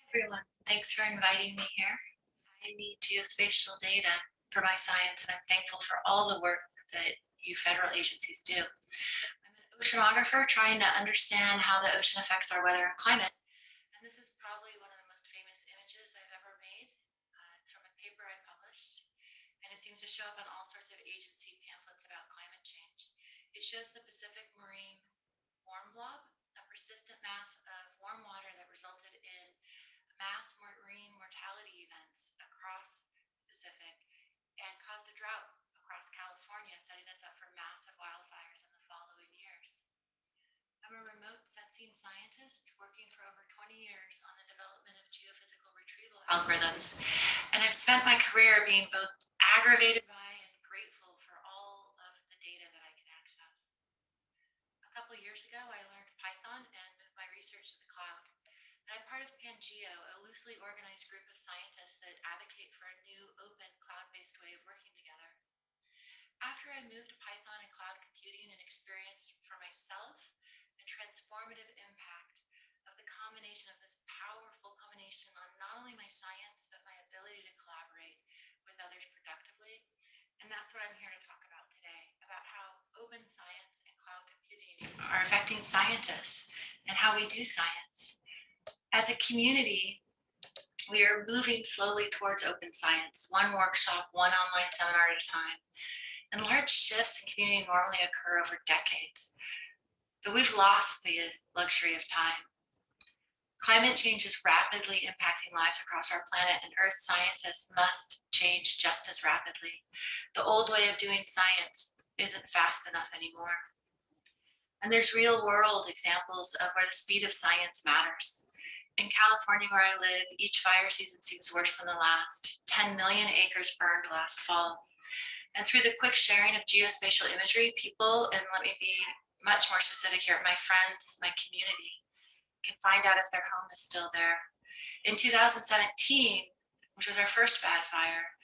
Everyone, thanks for inviting me here. I need geospatial data for my science, and I'm thankful for all the work that you federal agencies do. I'm an oceanographer trying to understand how the ocean affects our weather and climate, and this is probably one of the most famous images I've ever made. It's from a paper I published, and it seems to show up on all sorts of agency pamphlets about climate change. It shows the Pacific Marine warm blob, a persistent mass of warm water that resulted in mass marine mortality events across the Pacific and caused a drought across California, setting us up for massive wildfires in the following years. I'm a remote sensing scientist working for over 20 years on the development of geophysical retrieval algorithms, and I've spent my career being both aggravated by and grateful for all of the data that I can access. A couple of years ago, I learned Python and moved my research to the cloud. And I'm part of Pangeo, a loosely organized group of scientists that advocate for a new, open, cloud-based way of working together. After I moved to Python and cloud computing and experienced for myself the transformative impact of the combination of this powerful combination on not only my science, but my ability to collaborate with others productively. And that's what I'm here to talk about today, about how open science and cloud computing are affecting scientists and how we do science. As a community, we are moving slowly towards open science, one workshop, one online seminar at a time. And large shifts in community normally occur over decades, but we've lost the luxury of time. Climate change is rapidly impacting lives across our planet, and Earth scientists must change just as rapidly. The old way of doing science isn't fast enough anymore. And there's real world examples of where the speed of science matters. In California, where I live, each fire season seems worse than the last. 10 million acres burned last fall. And through the quick sharing of geospatial imagery, people, and let me be much more specific here, my friends, my community, can find out if their home is still there. In 2017, which was our first bad fire,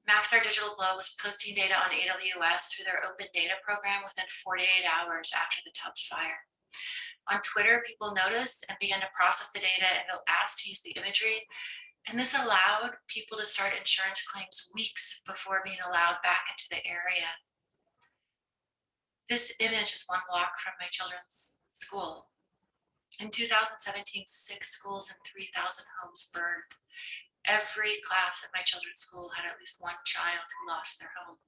Maxar Digital Globe was posting data on AWS through their open data program within 48 hours after the Tubbs fire. On Twitter, people noticed and began to process the data and felt asked to use the imagery. And this allowed people to start insurance claims weeks before being allowed back into the area. This image is one block from my children's school. In 2017, 6 schools and 3,000 homes burned. Every class at my children's school had at least one child who lost their home.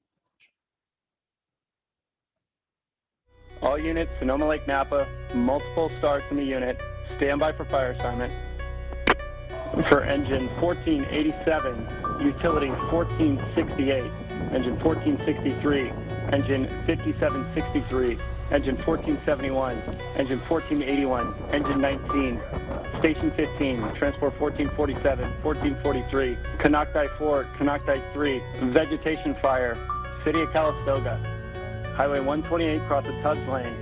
All units, Sonoma Lake Napa, multiple starts in the unit, standby for fire assignment. For engine 1487, utility 1468, engine 1463, engine 5763, engine 1471, engine 1481, engine 19, station 15, transport 1447, 1443, Canocti 4, Canocti 3, vegetation fire, city of Calistoga, highway 128 across the Tubbs lane,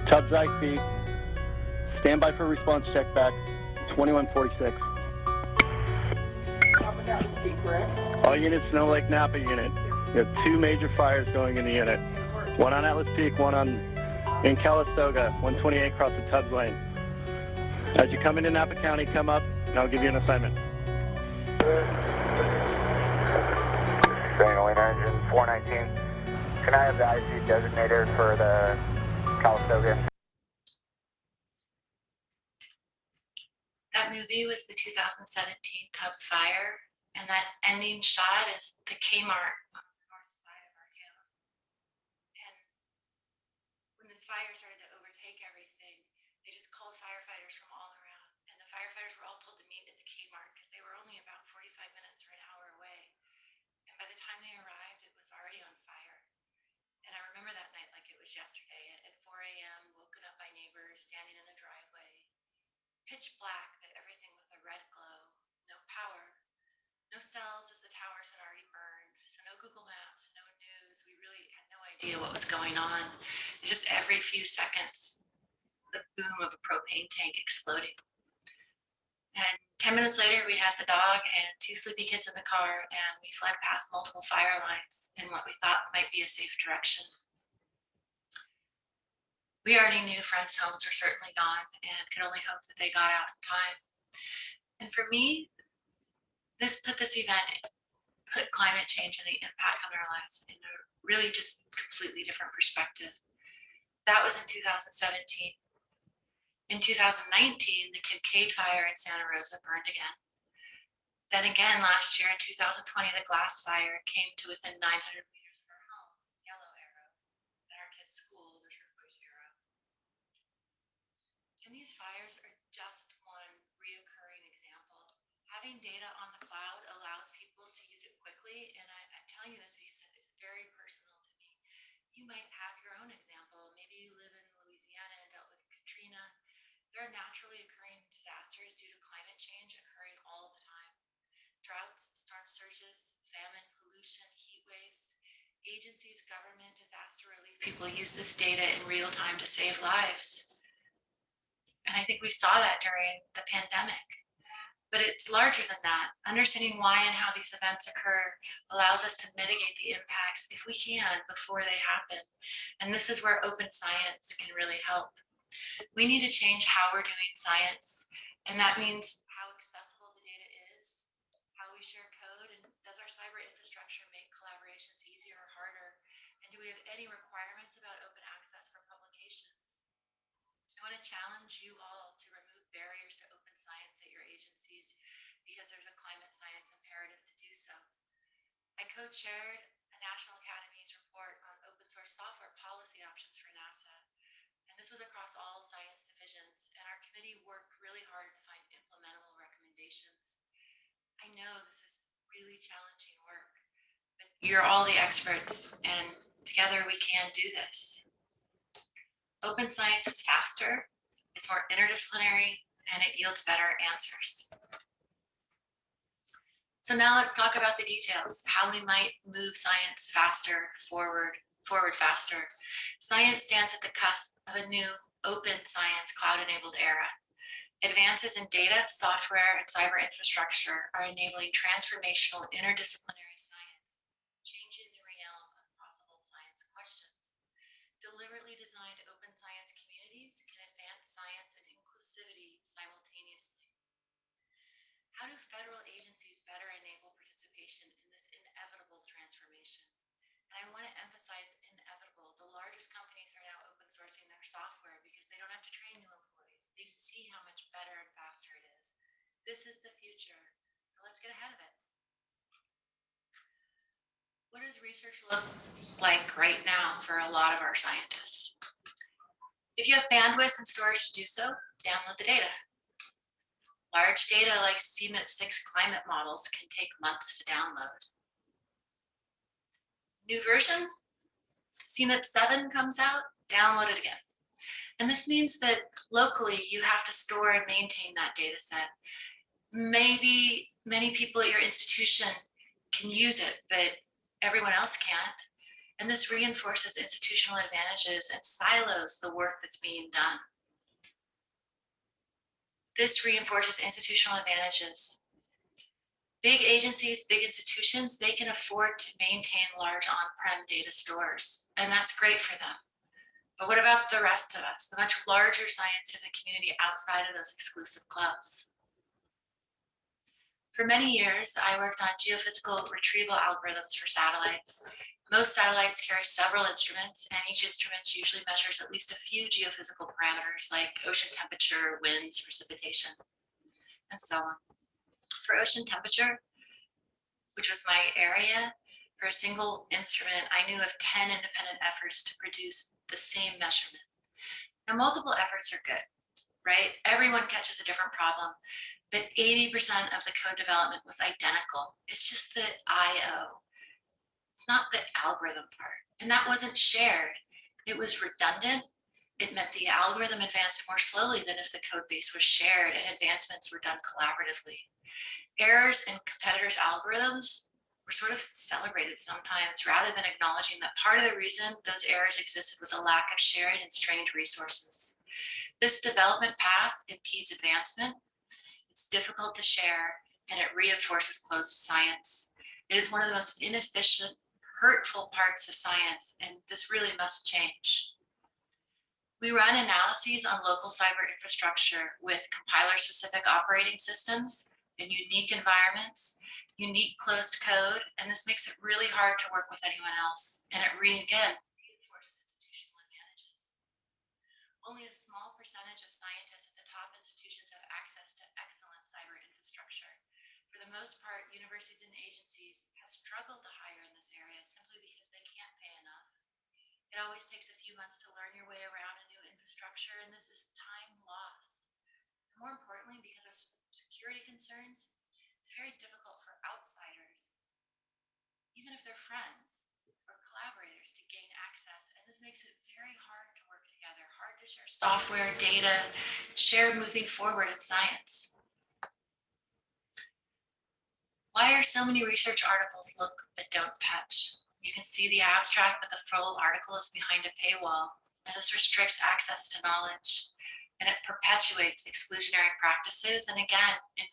Tubbs IC, standby for response check back, 2146. All units, Snow Lake Napa unit. We have 2 major fires going in the unit. One on Atlas Peak, one in Calistoga, 128 across the Tubbs lane. As you come into Napa County, come up, and I'll give you an assignment. St. Helena engine 419. Can I have the IC designator for the Calistoga? That movie was the 2017 Tubbs fire, and that ending shot is the Kmart on the north side of our town. And when this fire started to overtake everything, they just called firefighters from all around, and the firefighters were all told to meet at the Kmart because they were only about 45 minutes or an hour away. And by the time they arrived, it was already on fire. And I remember that night like it was yesterday. At 4 a.m., woken up by neighbors standing in the driveway. Pitch black, but everything with a red glow. No power. No cells as the towers had already burned. So no Google Maps, no news. We really had no idea what was going on. Just every few seconds, the boom of a propane tank exploding. And 10 minutes later, we had the dog and 2 sleepy kids in the car, and we fled past multiple fire lines in what we thought might be a safe direction. We already knew friends' homes were certainly gone and could only hope that they got out in time. And for me, this event put climate change and the impact on our lives in a really just completely different perspective. That was in 2017. In 2019, the Kincaid fire in Santa Rosa burned again. Then again, last year in 2020, the Glass fire came to within 900 meters of our home, Yellow Arrow, at our kids' school, the Turquoise Arrow. And these fires are just one reoccurring example. Having data on the cloud allows people to use it quickly, and I'm telling you this because it's very personal to me. You might have your own example. Maybe you live in Louisiana and dealt with Katrina. There are naturally occurring disasters due to climate change occurring all the time. Droughts, storm surges, famine, pollution, heat waves. Agencies, government, disaster relief people use this data in real time to save lives. And I think we saw that during the pandemic. But it's larger than that. Understanding why and how these events occur allows us to mitigate the impacts, if we can, before they happen. And this is where open science can really help. We need to change how we're doing science, and that means how accessible the data is, how we share code, and does our cyber infrastructure make collaborations easier or harder? And do we have any requirements about open access for publications? I want to challenge you all to remove barriers to open science at your agencies because there's a climate science imperative to do so. I co-chaired a National Academy's report on open source software policy options for NASA. And this was across all science divisions, and our committee worked really hard to find implementable recommendations. I know this is really challenging work, but you're all the experts, and together we can do this. Open science is faster, it's more interdisciplinary, and it yields better answers. So now let's talk about the details, how we might move science faster, forward faster. Science stands at the cusp of a new open science cloud-enabled era. Advances in data, software, and cyber infrastructure are enabling transformational interdisciplinary science, changing the realm of possible science questions. Deliberately designed open science communities can advance science and inclusivity simultaneously. How do federal agencies better enable participation in this inevitable transformation? And I want to emphasize inevitable. The largest companies are now open sourcing their software because they don't have to train new employees. They see how much better and faster it is. This is the future, so let's get ahead of it. What does research look like right now for a lot of our scientists? If you have bandwidth and storage to do so, download the data. Large data like CMIP6 climate models can take months to download. New version, CMIP7 comes out, download it again. And this means that locally you have to store and maintain that data set. Maybe many people at your institution can use it, but everyone else can't. And this reinforces institutional advantages and silos the work that's being done. This reinforces institutional advantages. Big agencies, big institutions, they can afford to maintain large on-prem data stores, and that's great for them. But what about the rest of us, the much larger scientific community outside of those exclusive clubs? For many years, I worked on geophysical retrieval algorithms for satellites. Most satellites carry several instruments, and each instrument usually measures at least a few geophysical parameters like ocean temperature, winds, precipitation, and so on. For ocean temperature, which was my area, for a single instrument, I knew of 10 independent efforts to produce the same measurement. Now, multiple efforts are good, right? Everyone catches a different problem, but 80% of the code development was identical. It's just the I/O. It's not the algorithm part. And that wasn't shared. It was redundant. It meant the algorithm advanced more slowly than if the code base was shared and advancements were done collaboratively. Errors in competitors' algorithms were sort of celebrated sometimes rather than acknowledging that part of the reason those errors existed was a lack of sharing and strained resources. This development path impedes advancement. It's difficult to share, and it reinforces closed science. It is one of the most inefficient, hurtful parts of science, and this really must change. We run analyses on local cyber infrastructure with compiler-specific operating systems in unique environments, unique closed code, and this makes it really hard to work with anyone else. And it again reinforces institutional advantages. Only a small percentage of scientists at the top institutions have access to excellent cyber infrastructure. For the most part, universities and agencies have struggled to hire in this area simply because they can't pay enough. It always takes a few months to learn your way around a new infrastructure, and this is time lost. More importantly, because of security concerns, it's very difficult for outsiders, even if they're friends or collaborators, to gain access. And this makes it very hard to work together, hard to share software, data, share moving forward in science. Why are so many research articles look but don't touch? You can see the abstract, but the full article is behind a paywall, and this restricts access to knowledge, and it perpetuates exclusionary practices, and again, it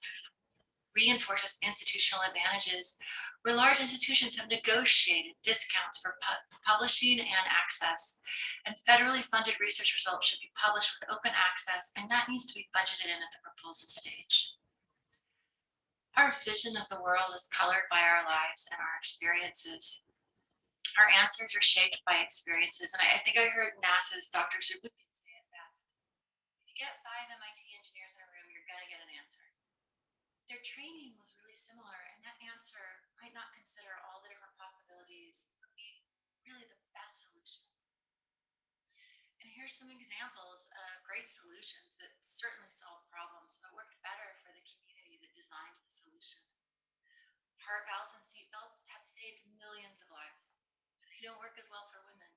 reinforces institutional advantages where large institutions have negotiated discounts for publishing and access, and federally funded research results should be published with open access, and that needs to be budgeted in at the proposal stage. Our vision of the world is colored by our lives and our experiences. Our answers are shaped by experiences, and I think I heard NASA's Dr. Zurbuchen say it best. If you get 5 MIT engineers in a room, you're going to get an answer. Their training was really similar, and that answer might not consider all the different possibilities, but be really the best solution. And here's some examples of great solutions that certainly solved problems, but worked better for the community that designed the solution. Heart valves and seat belts have saved millions of lives. They don't work as well for women.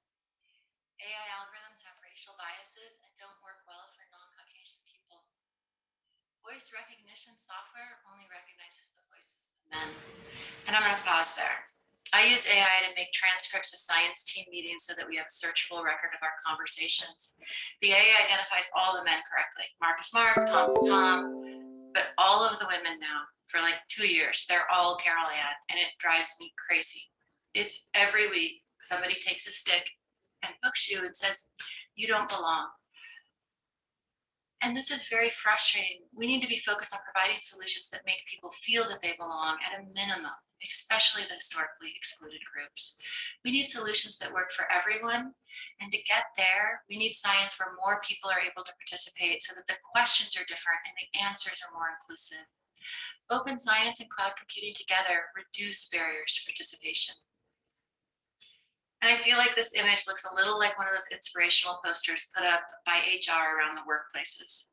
AI algorithms have racial biases and don't work well for non-Caucasian people. Voice recognition software only recognizes the voices of men. And I'm going to pause there. I use AI to make transcripts of science team meetings so that we have a searchable record of our conversations. The AI identifies all the men correctly. Mark is Mark, Tom is Tom, but all of the women now, for like 2 years, they're all Carol Ann, and it drives me crazy. It's every week somebody takes a stick and pokes you and says, you don't belong. And this is very frustrating. We need to be focused on providing solutions that make people feel that they belong at a minimum, especially the historically excluded groups. We need solutions that work for everyone. And to get there, we need science where more people are able to participate so that the questions are different and the answers are more inclusive. Open science and cloud computing together reduce barriers to participation. And I feel like this image looks a little like one of those inspirational posters put up by HR around the workplaces.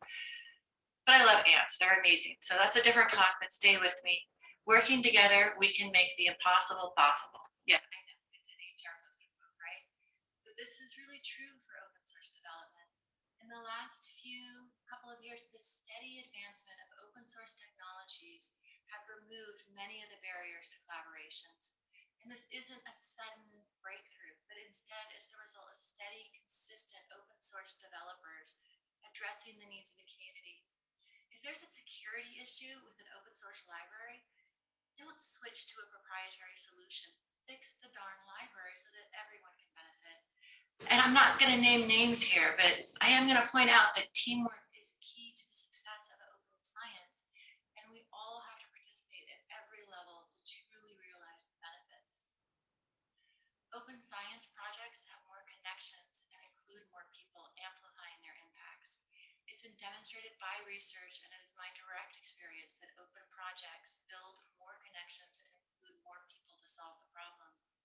But I love ants, they're amazing. So that's a different talk, but stay with me. Working together, we can make the impossible possible. Yeah, I know, it's an HR poster quote, right? But this is really true for open source development. In the last couple of years, the steady advancement of open source technologies have removed many of the barriers to collaborations. And this isn't a sudden breakthrough, but instead is the result of steady, consistent open source developers addressing the needs of the community. If there's a security issue with an open source library, don't switch to a proprietary solution. Fix the darn library so that everyone can benefit. And I'm not going to name names here, but I am going to point out that teamwork is key to the success of open science, and we all have to participate at every level to truly realize the benefits. Open science projects have more connections and include more people, amplifying their impacts. It's been demonstrated by research, and it is my direct experience that open projects build more connections and include more people to solve the problems.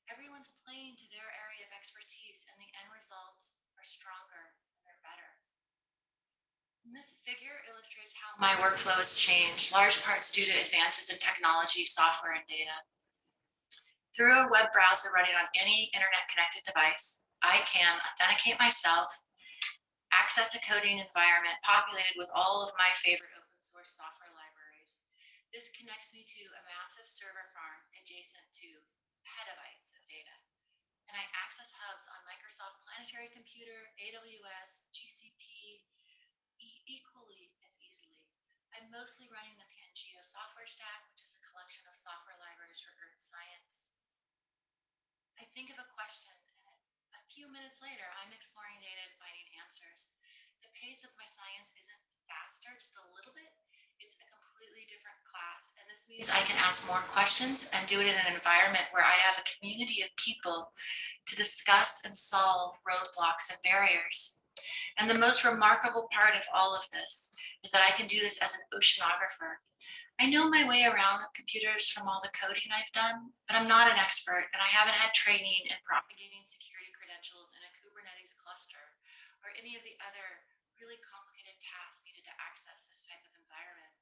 Everyone's playing to their area of expertise, and the end results are stronger and they're better. And this figure illustrates how my workflow has changed, large parts due to advances in technology, software, and data. Through a web browser running on any internet-connected device, I can authenticate myself, access a coding environment populated with all of my favorite open source software libraries. This connects me to a massive server farm adjacent to petabytes of data. And I access hubs on Microsoft Planetary Computer, AWS, GCP, equally as easily. I'm mostly running the Pangeo software stack, which is a collection of software libraries for earth science. I think of a question, and a few minutes later, I'm exploring data and finding answers. The pace of my science isn't faster, just a little bit. It's a complete completely different class. And this means I can ask more questions and do it in an environment where I have a community of people to discuss and solve roadblocks and barriers. And the most remarkable part of all of this is that I can do this as an oceanographer. I know my way around computers from all the coding I've done, but I'm not an expert and I haven't had training in propagating security credentials in a Kubernetes cluster or any of the other really complicated tasks needed to access this type of environment.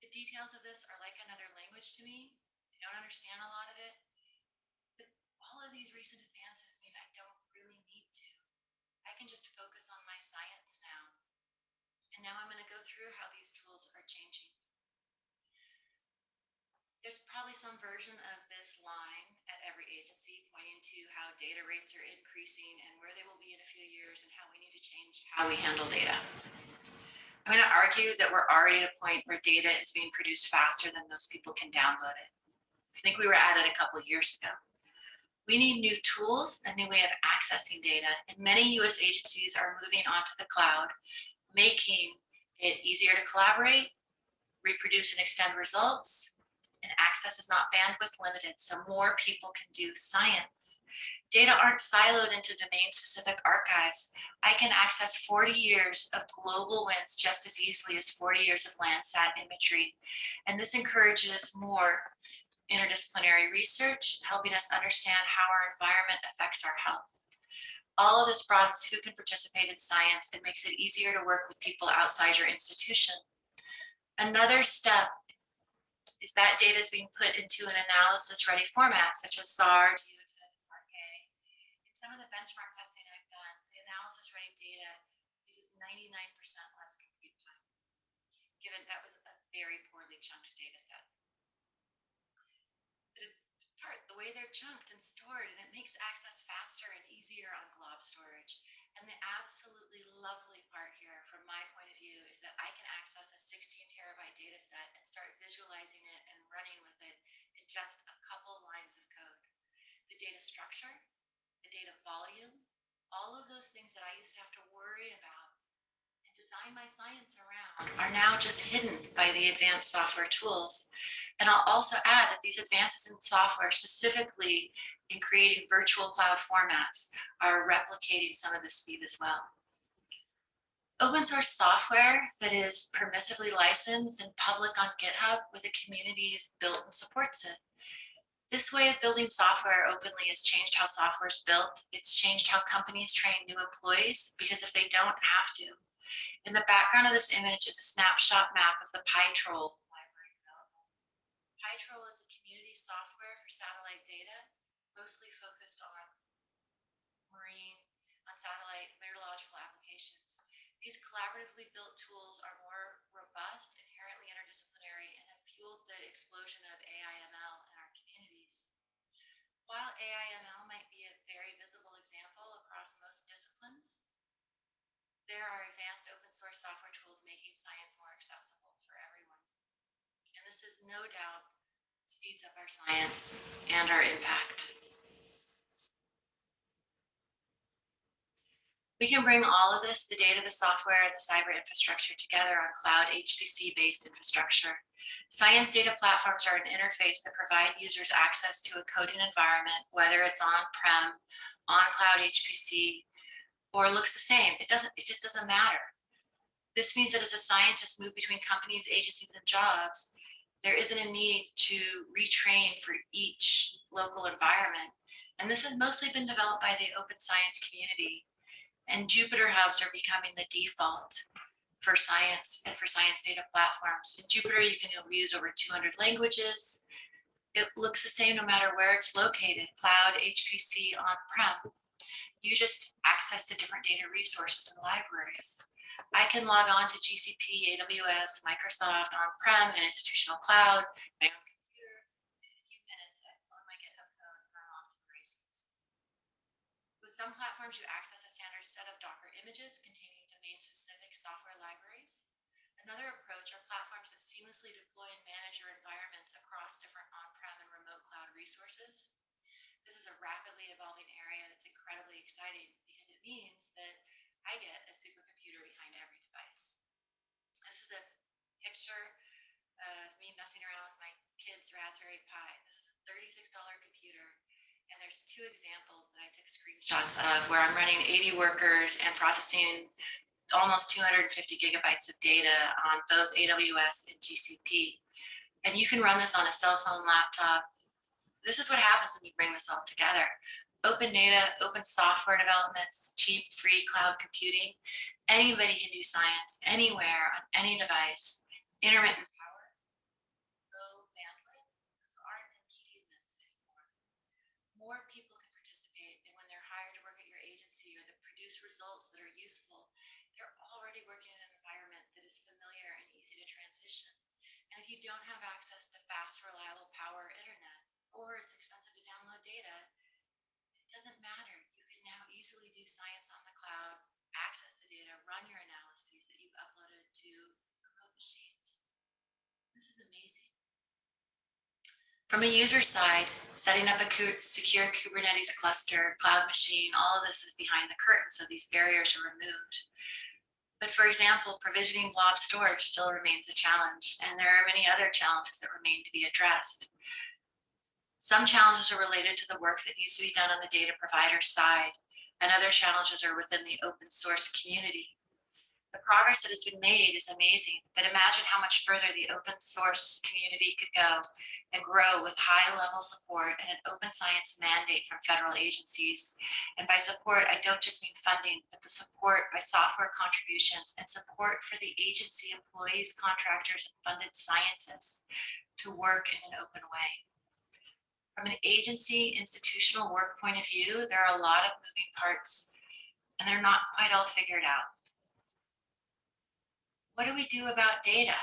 The details of this are like another language to me. I don't understand a lot of it, but all of these recent advances mean I don't really need to. I can just focus on my science now. And now I'm going to go through how these tools are changing. There's probably some version of this line at every agency pointing to how data rates are increasing and where they will be in a few years and how we need to change how we handle data. I'm going to argue that we're already at a point where data is being produced faster than most people can download it. I think we were at it a couple of years ago. We need new tools, a new way of accessing data, and many US agencies are moving onto the cloud, making it easier to collaborate, reproduce and extend results, and access is not bandwidth limited, so more people can do science. Data aren't siloed into domain-specific archives. I can access 40 years of global winds just as easily as 40 years of Landsat imagery. And this encourages more interdisciplinary research, helping us understand how our environment affects our health. All of this broadens who can participate in science and makes it easier to work with people outside your institution. Another step is that data is being put into an analysis-ready format, such as SAR, GeoTIFF, Parquet. In some of the benchmark testing I've done, the analysis-ready data uses 99% less compute time, given that was a very poorly chunked data set. But it's the way they're chunked and stored, and it makes access faster and easier on glob storage. And the absolutely lovely part here, from my point of view, is that I can access a 16 terabyte data set and start visualizing it and running with it in just a couple lines of code. The data structure, the data volume, all of those things that I used to have to worry about and design my science around are now just hidden by the advanced software tools. And I'll also add that these advances in software, specifically in creating virtual cloud formats, are replicating some of the speed as well. Open source software that is permissively licensed and public on GitHub with a community is built and supports it. This way of building software openly has changed how software is built. It's changed how companies train new employees, because if they don't have to. In the background of this image is a snapshot map of the PyTroll library development. PyTroll is a community software for satellite data, mostly focused on satellite meteorological applications. These collaboratively built tools are more robust, inherently interdisciplinary, and have fueled the explosion of AI/ML in our communities. While AI/ML might be a very visible example across most disciplines, there are advanced open source software tools making science more accessible for everyone. And this is no doubt speeds up our science and our impact. We can bring all of this, the data, the software, and the cyber infrastructure together on cloud HPC-based infrastructure. Science data platforms are an interface that provide users access to a coding environment, whether it's on-prem, on cloud HPC, or looks the same. It just doesn't matter. This means that as a scientist move between companies, agencies, and jobs, there isn't a need to retrain for each local environment. And this has mostly been developed by the open science community. And Jupyter Hubs are becoming the default for science and for science data platforms. In Jupyter, you can use over 200 languages. It looks the same no matter where it's located, cloud, HPC, on-prem. You just access to different data resources and libraries. I can log on to GCP, AWS, Microsoft, on-prem, and institutional cloud, my own computer. In a few minutes, I've flown my GitHub code and I'm off to the races. With some platforms, you access a standard set of Docker images containing domain-specific software libraries. Another approach are platforms that seamlessly deploy and manage your environments across different on-prem and remote cloud resources. This is a rapidly evolving area that's incredibly exciting because it means that I get a supercomputer behind every device. This is a picture messing around with my kid's Raspberry Pi. This is a $36 computer. And there's two examples that I took screenshots of where I'm running 80 workers and processing almost 250 gigabytes of data on both AWS and GCP. And you can run this on a cell phone, laptop. This is what happens when you bring this all together. Open data, open software developments, cheap, free cloud computing. Anybody can do science anywhere on any device. Intermittent power, low bandwidth, those aren't impediments anymore. More people can participate, and when they're hired to work at your agency or that produce results that are useful, they're already working in an environment that is familiar and easy to transition. And if you don't have access to fast, reliable power internet, or it's expensive to download data, it doesn't matter. You can now easily do science on the cloud, access the data, run your analyses that you've uploaded to remote machines. This is amazing. From a user side, setting up a secure Kubernetes cluster, cloud machine, all of this is behind the curtain, so these barriers are removed. But for example, provisioning blob storage still remains a challenge, and there are many other challenges that remain to be addressed. Some challenges are related to the work that needs to be done on the data provider side, and other challenges are within the open source community. The progress that has been made is amazing, but imagine how much further the open source community could go and grow with high level support and an open science mandate from federal agencies. And by support, I don't just mean funding, but the support by software contributions and support for the agency employees, contractors, and funded scientists to work in an open way. From an agency institutional work point of view, there are a lot of moving parts and they're not quite all figured out. What do we do about data?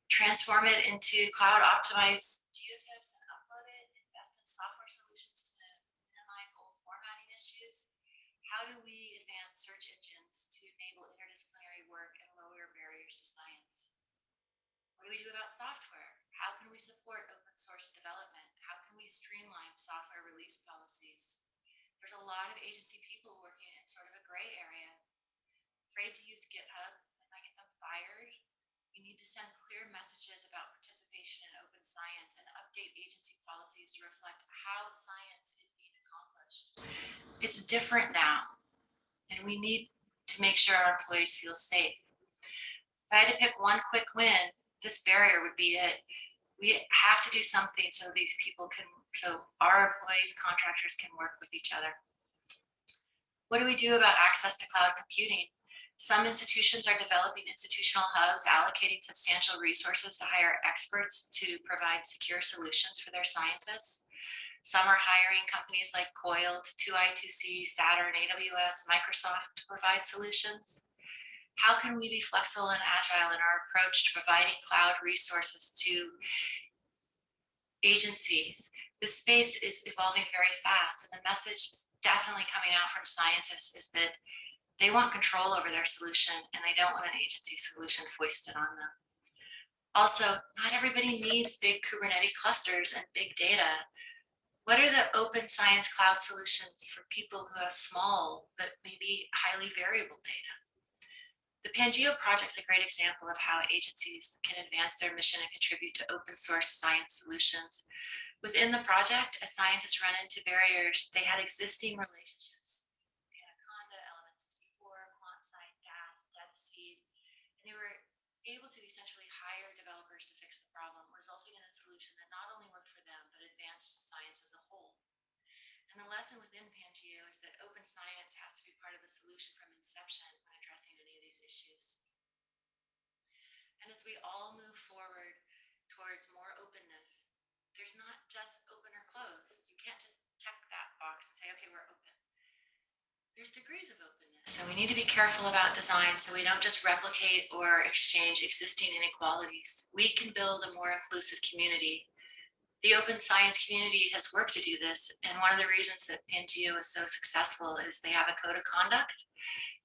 Transform it into cloud optimized geotiffs and upload it, invest in software solutions to minimize old formatting issues. How do we advance search engines to enable interdisciplinary work and lower barriers to science? What do we do about software? How can we support open source development? How can we streamline software release policies? There's a lot of agency people working in sort of a gray area, afraid to use GitHub, and might get them fired. We need to send clear messages about participation in open science and update agency policies to reflect how science is being accomplished. It's different now, and we need to make sure our employees feel safe. If I had to pick one quick win, this barrier would be it. We have to do something so these people can, so our employees, contractors can work with each other. What do we do about access to cloud computing? Some institutions are developing institutional hubs, allocating substantial resources to hire experts to provide secure solutions for their scientists. Some are hiring companies like Coiled, 2i2c, Saturn, AWS, Microsoft to provide solutions. How can we be flexible and agile in our approach to providing cloud resources to agencies? This space is evolving very fast, and the message is definitely coming out from scientists is that they want control over their solution and they don't want an agency solution foisted on them. Also, not everybody needs big Kubernetes clusters and big data. What are the open science cloud solutions for people who have small but maybe highly variable data? The Pangeo project is a great example of how agencies can advance their mission and contribute to open source science solutions. Within the project, as scientists run into barriers, they had existing relationships. Anaconda, Element 64, QuantSight, DAS, DevSeed, and they were able to essentially hire developers to fix the problem, resulting in a solution that not only worked for them, but advanced science as a whole. And the lesson within Pangeo is that open science has to be part of the solution from inception when addressing any of these issues. And as we all move forward towards more openness, there's not just open or closed. You can't just check that box and say, okay, we're open. There's degrees of openness, and we need to be careful about design so we don't just replicate or exchange existing inequalities. We can build a more inclusive community. The open science community has worked to do this, and one of the reasons that Pangeo is so successful is they have a code of conduct.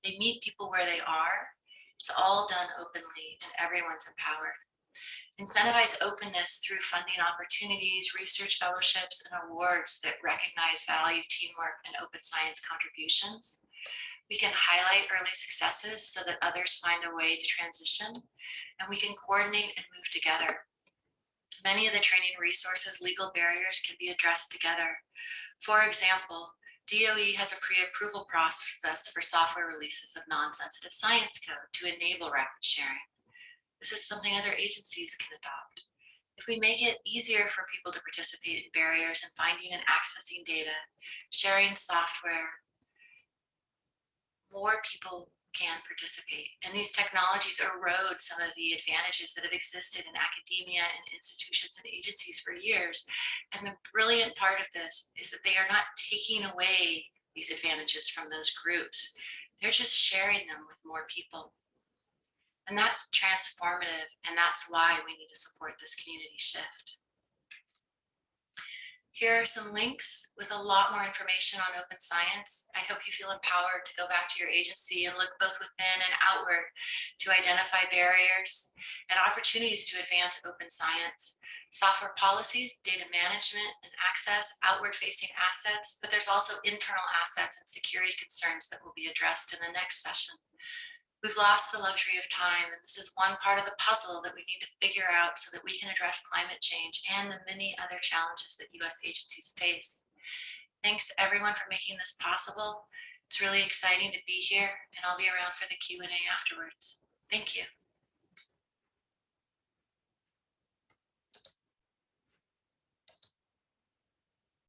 They meet people where they are. It's all done openly, and everyone's empowered. Incentivize openness through funding opportunities, research fellowships, and awards that recognize value, teamwork, and open science contributions. We can highlight early successes so that others find a way to transition, and we can coordinate and move together. Many of the training resources, legal barriers can be addressed together. For example, DOE has a pre-approval process for software releases of non-sensitive science code to enable rapid sharing. This is something other agencies can adopt. If we make it easier for people to participate in barriers and finding and accessing data, sharing software, more people can participate. And these technologies erode some of the advantages that have existed in academia and institutions and agencies for years. And the brilliant part of this is that they are not taking away these advantages from those groups. They're just sharing them with more people. And that's transformative, and that's why we need to support this community shift. Here are some links with a lot more information on open science. I hope you feel empowered to go back to your agency and look both within and outward to identify barriers and opportunities to advance open science. Software policies, data management and access, outward facing assets, but there's also internal assets and security concerns that will be addressed in the next session. We've lost the luxury of time, and this is one part of the puzzle that we need to figure out so that we can address climate change and the many other challenges that US agencies face. Thanks everyone for making this possible. It's really exciting to be here, and I'll be around for the Q&A afterwards. Thank you.